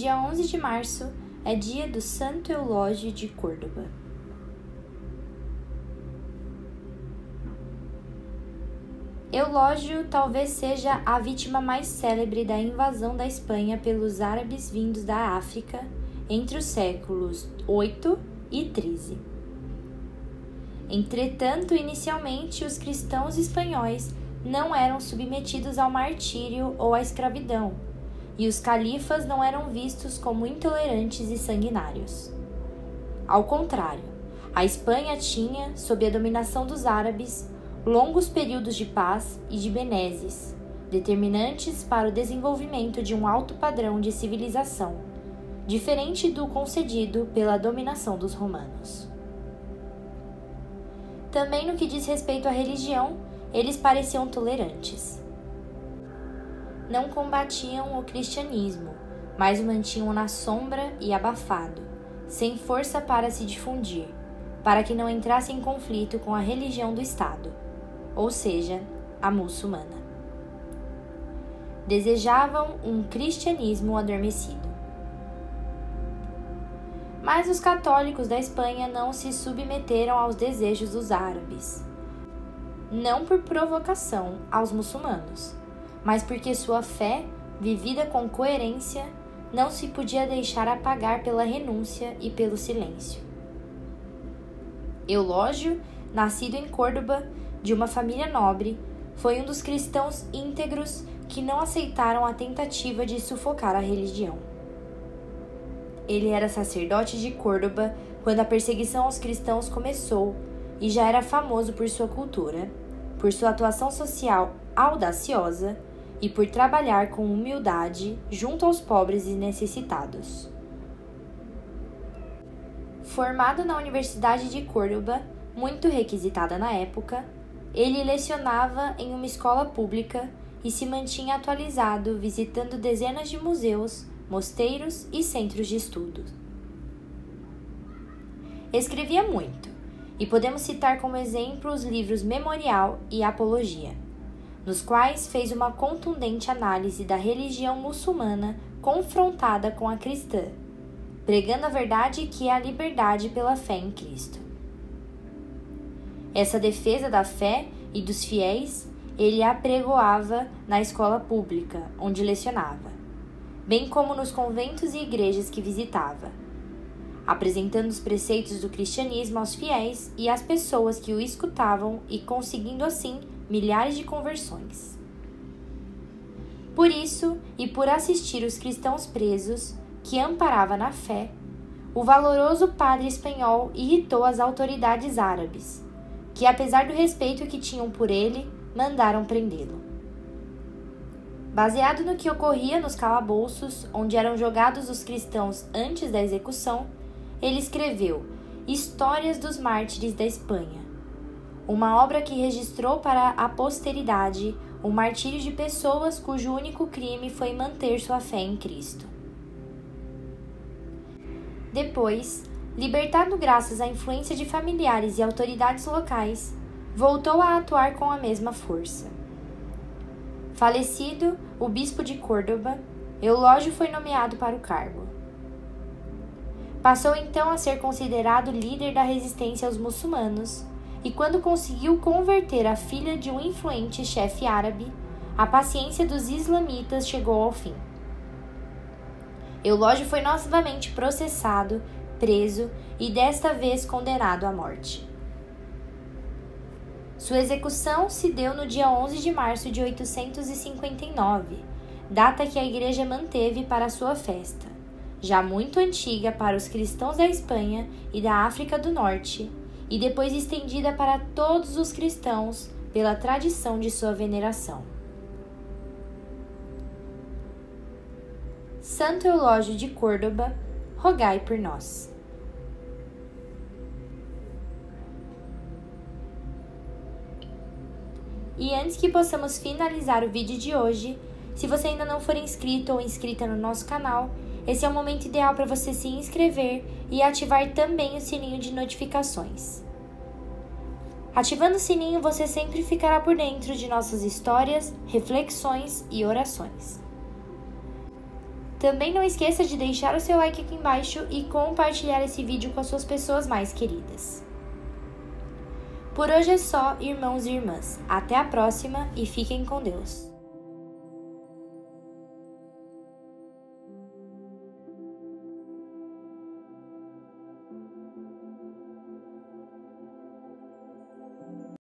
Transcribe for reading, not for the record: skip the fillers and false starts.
dia 11 de março é dia do Santo Eulógio de Córdoba. Eulógio talvez seja a vítima mais célebre da invasão da Espanha pelos árabes vindos da África entre os séculos 8 e 13. Entretanto, inicialmente, os cristãos espanhóis não eram submetidos ao martírio ou à escravidão, e os califas não eram vistos como intolerantes e sanguinários. Ao contrário, a Espanha tinha, sob a dominação dos árabes, longos períodos de paz e de benesses, determinantes para o desenvolvimento de um alto padrão de civilização, diferente do concedido pela dominação dos romanos. Também no que diz respeito à religião, eles pareciam tolerantes. Não combatiam o cristianismo, mas o mantinham na sombra e abafado, sem força para se difundir, para que não entrasse em conflito com a religião do Estado, ou seja, a muçulmana. Desejavam um cristianismo adormecido. Mas os católicos da Espanha não se submeteram aos desejos dos árabes, não por provocação aos muçulmanos, mas porque sua fé, vivida com coerência, não se podia deixar apagar pela renúncia e pelo silêncio. Eulógio, nascido em Córdoba, de uma família nobre, foi um dos cristãos íntegros que não aceitaram a tentativa de sufocar a religião. Ele era sacerdote de Córdoba quando a perseguição aos cristãos começou e já era famoso por sua cultura, por sua atuação social audaciosa e por trabalhar com humildade junto aos pobres e necessitados. Formado na Universidade de Córdoba, muito requisitada na época, ele lecionava em uma escola pública e se mantinha atualizado visitando dezenas de museus, mosteiros e centros de estudo. Escrevia muito, e podemos citar como exemplo os livros Memorial e Apologia, nos quais fez uma contundente análise da religião muçulmana confrontada com a cristã, pregando a verdade que é a liberdade pela fé em Cristo. Essa defesa da fé e dos fiéis ele apregoava na escola pública, onde lecionava, bem como nos conventos e igrejas que visitava, apresentando os preceitos do cristianismo aos fiéis e às pessoas que o escutavam e conseguindo assim milhares de conversões. Por isso, e por assistir os cristãos presos, que amparava na fé, o valoroso padre espanhol irritou as autoridades árabes, que apesar do respeito que tinham por ele, mandaram prendê-lo. Baseado no que ocorria nos calabouços, onde eram jogados os cristãos antes da execução, ele escreveu Histórias dos Mártires da Espanha, uma obra que registrou para a posteridade o martírio de pessoas cujo único crime foi manter sua fé em Cristo. Depois, libertado graças à influência de familiares e autoridades locais, voltou a atuar com a mesma força. Falecido o bispo de Córdoba, Eulógio foi nomeado para o cargo. Passou então a ser considerado líder da resistência aos muçulmanos, e quando conseguiu converter a filha de um influente chefe árabe, a paciência dos islamitas chegou ao fim. Eulógio foi novamente processado, preso e desta vez condenado à morte. Sua execução se deu no dia 11 de março de 859, data que a Igreja manteve para sua festa, já muito antiga para os cristãos da Espanha e da África do Norte, e depois estendida para todos os cristãos pela tradição de sua veneração. Santo Eulógio de Córdoba, rogai por nós. E antes que possamos finalizar o vídeo de hoje, se você ainda não for inscrito ou inscrita no nosso canal, esse é o momento ideal para você se inscrever e ativar também o sininho de notificações. Ativando o sininho, você sempre ficará por dentro de nossas histórias, reflexões e orações. Também não esqueça de deixar o seu like aqui embaixo e compartilhar esse vídeo com as suas pessoas mais queridas. Por hoje é só, irmãos e irmãs. Até a próxima e fiquem com Deus.